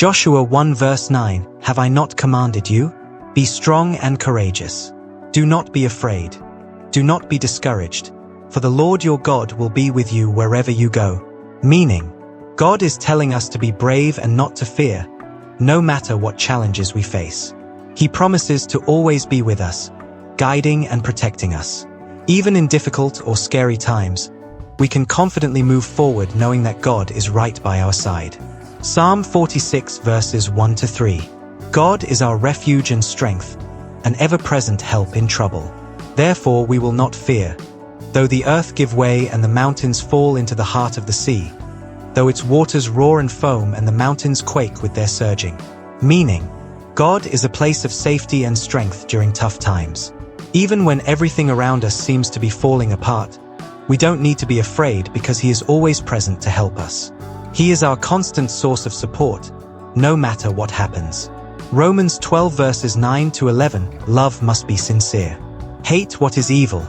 Joshua 1 verse 9, Have I not commanded you? Be strong and courageous. Do not be afraid. Do not be discouraged, for the Lord your God will be with you wherever you go. Meaning, God is telling us to be brave and not to fear, no matter what challenges we face. He promises to always be with us, guiding and protecting us. Even in difficult or scary times, we can confidently move forward knowing that God is right by our side. Psalm 46 verses 1 to 3. God is our refuge and strength, an ever-present help in trouble. Therefore we will not fear, though the earth give way and the mountains fall into the heart of the sea, though its waters roar and foam and the mountains quake with their surging. Meaning, God is a place of safety and strength during tough times. Even when everything around us seems to be falling apart, we don't need to be afraid because He is always present to help us. He is our constant source of support, no matter what happens. Romans 12 verses 9 to 11, Love must be sincere. Hate what is evil.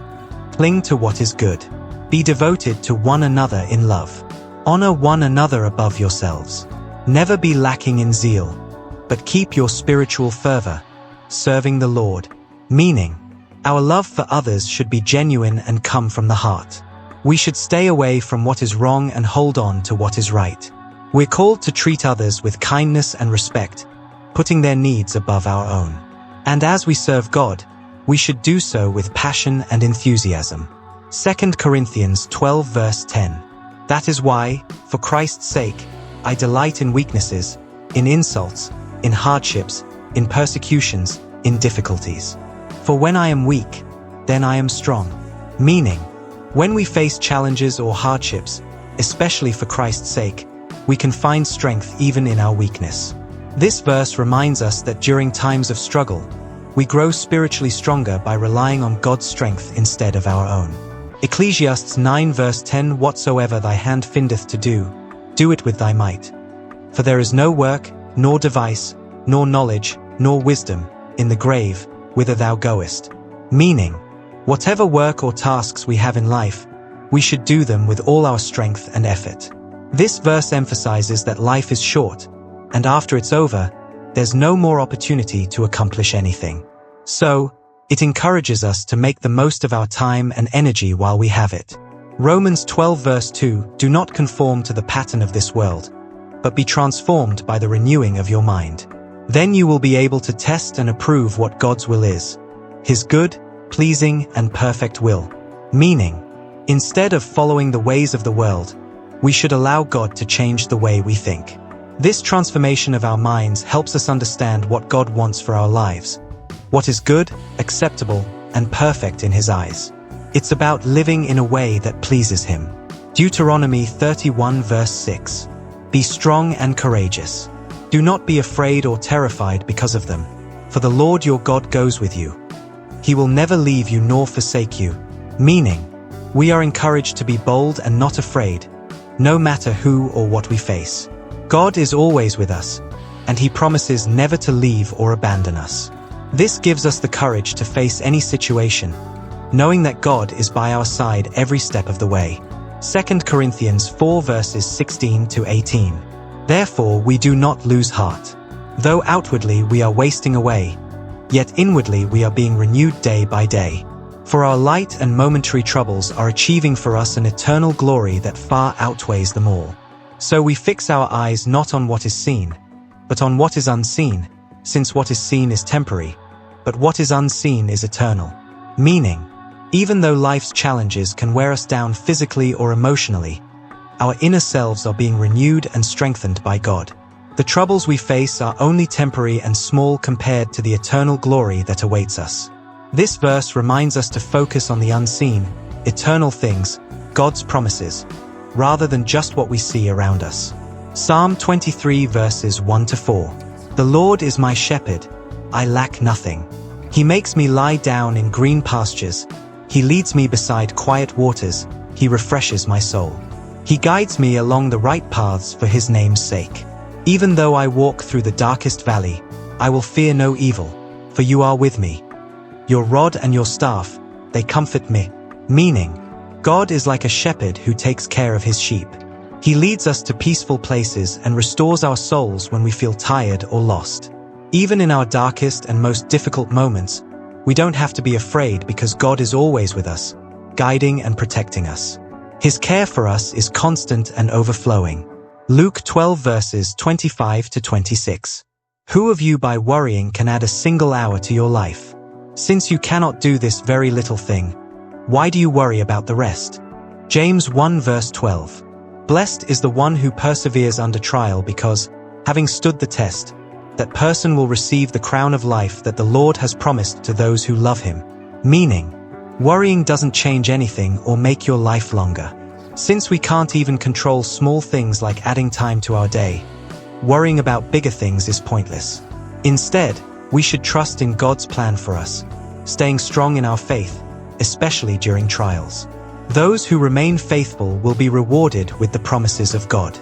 Cling to what is good. Be devoted to one another in love. Honor one another above yourselves. Never be lacking in zeal, but keep your spiritual fervor, serving the Lord. Meaning, our love for others should be genuine and come from the heart. We should stay away from what is wrong and hold on to what is right. We're called to treat others with kindness and respect, putting their needs above our own. And as we serve God, we should do so with passion and enthusiasm. 2 Corinthians 12 verse 10. That is why, for Christ's sake, I delight in weaknesses, in insults, in hardships, in persecutions, in difficulties. For when I am weak, then I am strong. Meaning, when we face challenges or hardships, especially for Christ's sake, we can find strength even in our weakness. This verse reminds us that during times of struggle, we grow spiritually stronger by relying on God's strength instead of our own. Ecclesiastes 9 verse 10, Whatsoever thy hand findeth to do, do it with thy might. For there is no work, nor device, nor knowledge, nor wisdom, in the grave, whither thou goest. Meaning, whatever work or tasks we have in life, we should do them with all our strength and effort. This verse emphasizes that life is short, and after it's over, there's no more opportunity to accomplish anything. So, it encourages us to make the most of our time and energy while we have it. Romans 12 verse 2, Do not conform to the pattern of this world, but be transformed by the renewing of your mind. Then you will be able to test and approve what God's will is, His good, pleasing, and perfect will. Meaning, instead of following the ways of the world, we should allow God to change the way we think. This transformation of our minds helps us understand what God wants for our lives, what is good, acceptable, and perfect in His eyes. It's about living in a way that pleases Him. Deuteronomy 31 verse 6. Be strong and courageous. Do not be afraid or terrified because of them, for the Lord your God goes with you. He will never leave you nor forsake you. Meaning, we are encouraged to be bold and not afraid, no matter who or what we face. God is always with us, and He promises never to leave or abandon us. This gives us the courage to face any situation, knowing that God is by our side every step of the way. 2 Corinthians 4 verses 16 to 18. Therefore we do not lose heart. Though outwardly we are wasting away, yet inwardly we are being renewed day by day. For our light and momentary troubles are achieving for us an eternal glory that far outweighs them all. So we fix our eyes not on what is seen, but on what is unseen, since what is seen is temporary, but what is unseen is eternal. Meaning, even though life's challenges can wear us down physically or emotionally, our inner selves are being renewed and strengthened by God. The troubles we face are only temporary and small compared to the eternal glory that awaits us. This verse reminds us to focus on the unseen, eternal things, God's promises, rather than just what we see around us. Psalm 23 verses 1 to 4. The Lord is my shepherd, I lack nothing. He makes me lie down in green pastures. He leads me beside quiet waters. He refreshes my soul. He guides me along the right paths for His name's sake. Even though I walk through the darkest valley, I will fear no evil, for you are with me. Your rod and your staff, they comfort me. Meaning, God is like a shepherd who takes care of His sheep. He leads us to peaceful places and restores our souls when we feel tired or lost. Even in our darkest and most difficult moments, we don't have to be afraid because God is always with us, guiding and protecting us. His care for us is constant and overflowing. Luke 12 verses 25 to 26. Who of you by worrying can add a single hour to your life? Since you cannot do this very little thing, why do you worry about the rest? James 1 verse 12. Blessed is the one who perseveres under trial because, having stood the test, that person will receive the crown of life that the Lord has promised to those who love him. Meaning, worrying doesn't change anything or make your life longer. Since we can't even control small things like adding time to our day, worrying about bigger things is pointless. Instead, we should trust in God's plan for us, staying strong in our faith, especially during trials. Those who remain faithful will be rewarded with the promises of God.